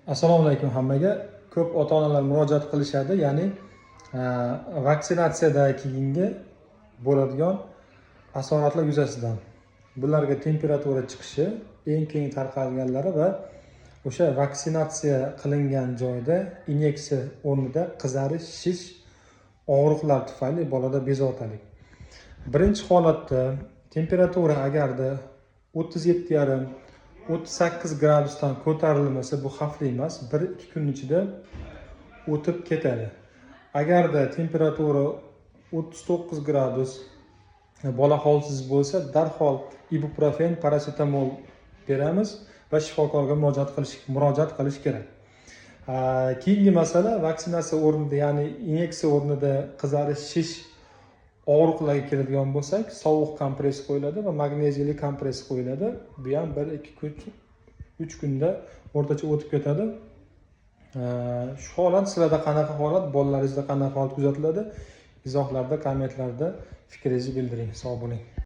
Assalomu alaykum hammaga. Ko'p ota-onalar murojaat qilishadi, ya'ni vaksinatsiyadan keyingi bo'ladigan asoratlar yuzasidan. Bularga temperatura chiqishi, eng keng tarqalganlari va o'sha vaksinatsiya qilingan joyda inyeksiya o'rnida qizarish, shish, og'riqlar tufayli bolada bezovtalik. Birinchi holatda temperatura agarda 37,5 38 gradusdan ko'tarilmasa bu xavfli emas, 1-2 kun ichida o'tib ketadi. Agarda temperatura 39 gradus bola holsiz bo'lsa, darhol ibuprofen, parasetamol beramiz va shifokorga murojaat qilish kerak. Keyingi masala vaksinatsiya o'rnida, ya'ni inyeksiya o'rnida qizarish, shish, og'riqlarga keladigan bo'lsak, sovuq kompress qo'yiladi va magneziyli kompress qo'yiladi. Bu ham 1-2-3 kunda o'rtacha o'tib ketadi. Shu holat sizlarda qanaqa holat, bolalaringizda qanaqa holat kuzatiladi? Izohlarda, kommentlarda fikringizni bildiring. Sog' bo'ling.